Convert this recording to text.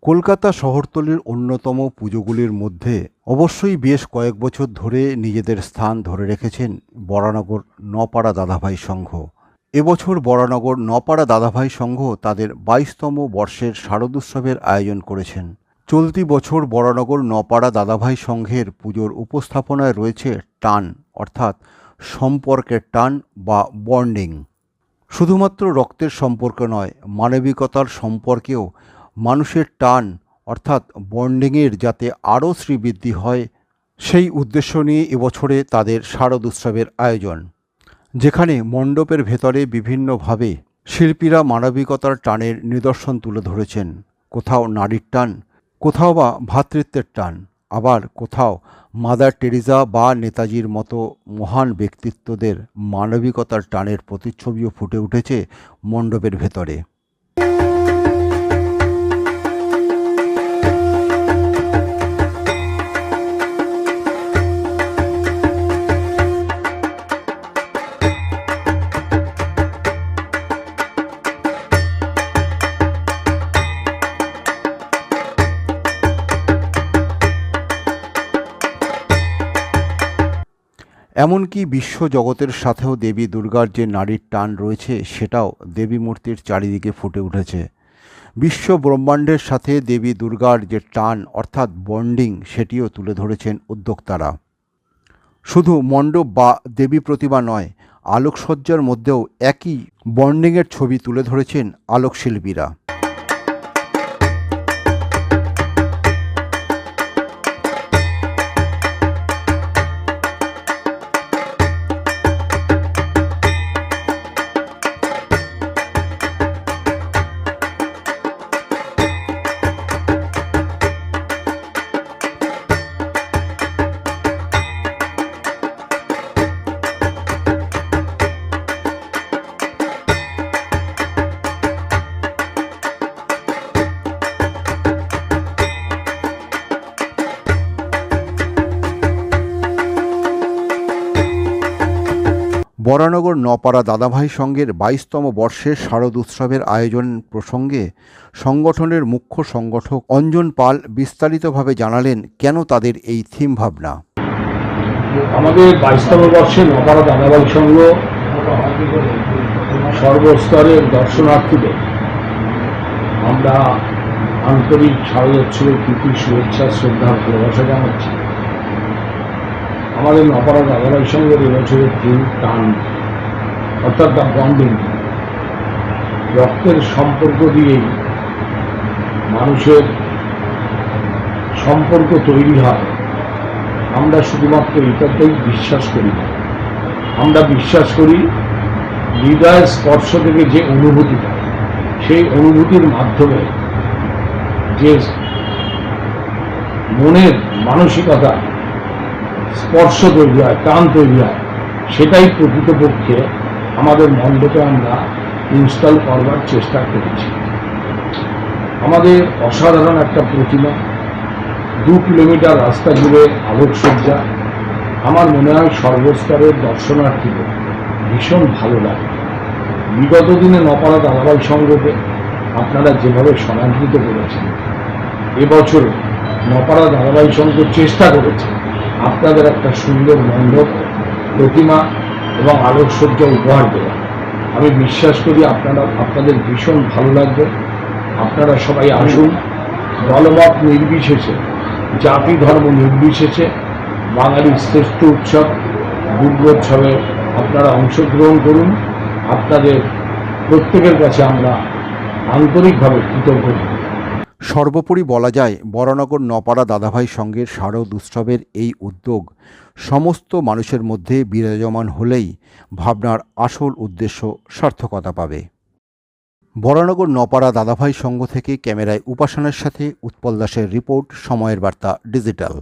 কলকাতা শহরতলির অন্যতম পুজোগুলির মধ্যে অবশ্যই বেশ কয়েক বছর ধরে নিজেদের স্থান ধরে রেখেছেন বরানগর নপাড়া দাদাভাই সংঘ। এবছর বরানগর নপাড়া দাদাভাই সংঘ তাদের 22তম বর্ষের শারদোৎসবের আয়োজন করেছেন। চলতি বছর বরানগর নপাড়া দাদাভাই সংঘের পুজোর উপস্থাপনায় রয়েছে টান, অর্থাৎ সম্পর্কের টান বা বন্ডিং। শুধুমাত্র রক্তের সম্পর্ক নয়, মানবিকতার সম্পর্কেও মানুষের টান অর্থাৎ বন্ডিংয়ের যাতে আরও শ্রীবৃদ্ধি হয় সেই উদ্দেশ্য নিয়ে এবছরে তাদের শারদ উৎসবের আয়োজন, যেখানে মণ্ডপের ভেতরে বিভিন্নভাবে শিল্পীরা মানবিকতার টানের নিদর্শন তুলে ধরেছেন। কোথাও নারীর টান, কোথাও বা ভ্রাতৃত্বের টান, আবার কোথাও মাদার টেরিজা বা নেতাজির মতো মহান ব্যক্তিত্বদের মানবিকতার টানের প্রতিচ্ছবিও ফুটে উঠেছে মণ্ডপের ভেতরে। এমনকি বিশ্বজগতের সাথেও দেবী দুর্গার যে নারীর টান রয়েছে সেটাও দেবী মূর্তির চারিদিকে ফুটে উঠেছে। বিশ্ব ব্রহ্মাণ্ডের সাথে দেবী দুর্গার যে টান অর্থাৎ বন্ডিং সেটিও তুলে ধরেছেন উদ্যোক্তারা। শুধু মণ্ডপ বা দেবী প্রতিমা নয়, আলোকসজ্জার মধ্যেও একই বন্ডিংয়ের ছবি তুলে ধরেছেন আলোকশিল্পীরা। বরানগর নপাড়া দাদাভাই সংঘের 22তম বর্ষের শারদ উৎসবের আয়োজন প্রসঙ্গে সংগঠনের মুখ্য সংগঠক অঞ্জন পাল বিস্তারিতভাবে জানালেন কেন তাদের এই থিম ভাবনা। আমাদের 22তম বর্ষে নপাড়া দাদাভাই সংঘ সর্বস্তরের দর্শনার্থীদের আমরা আন্তরিক শারদোৎসবের প্রীতি, শুভেচ্ছা, শ্রদ্ধা, ভালোবাসা জানাচ্ছি। আমাদের নপাড়া দাদাভাই সংঘের এবছরের থিম টান, অর্থাৎ দ্য বন্ডিং। রক্তের সম্পর্ক দিয়েই মানুষের সম্পর্ক তৈরি হয়। আমরা শুধুমাত্র এটাতেই বিশ্বাস করি না, আমরা বিশ্বাস করি হৃদয়ের স্পর্শ থেকে যে অনুভূতি পাই, সেই অনুভূতির মাধ্যমে যে মনের মানসিকতা স্পর্শ তৈরি হয়, টান তৈরি হয়, সেটাই প্রকৃতপক্ষে আমাদের মণ্ডপে আমরা ইনস্টল করবার চেষ্টা করেছি। আমাদের অসাধারণ একটা প্রতিমা, 2 কিলোমিটার রাস্তা জুড়ে আলোকসজ্জা। আমার মনে হয় সর্বস্তরের দর্শনার্থীদের ভীষণ ভালো লাগে। বিগত দিনে নপাড়া দাদাভাই সংঘকে আপনারা যেভাবে সমাদৃত করেছেন, এবছর নপাড়া দাদাভাই সংঘ চেষ্টা করেছে আপনাদের একটা সুন্দর মণ্ডপ, প্রতিমা এবং আলোকসজ্জা উপহার দেওয়া। আমি বিশ্বাস করি আপনাদের ভীষণ ভালো লাগবে। আপনারা সবাই আসুন, দলমত নির্বিশেষে, জাতি ধর্ম নির্বিশেষে বাঙালির শ্রেষ্ঠ উৎসব দুর্গোৎসবে আপনারা অংশগ্রহণ করুন। আপনাদের প্রত্যেকের কাছে আমরা আন্তরিকভাবে কৃতজ্ঞ। সর্বোপরি বলা যায় বরানগর নপাড়া দাদাভাই সংঘের শারদ উৎসবের এই উদ্যোগ সমস্ত মানুষের মধ্যে বিরাজমান হলেই ভাবনার আসল উদ্দেশ্য সার্থকতা পাবে। বরানগর নপাড়া দাদাভাই সংঘ থেকে ক্যামেরায় উপাসনার সাথে উৎপল দাসের রিপোর্ট, সময়ের বার্তা ডিজিটাল।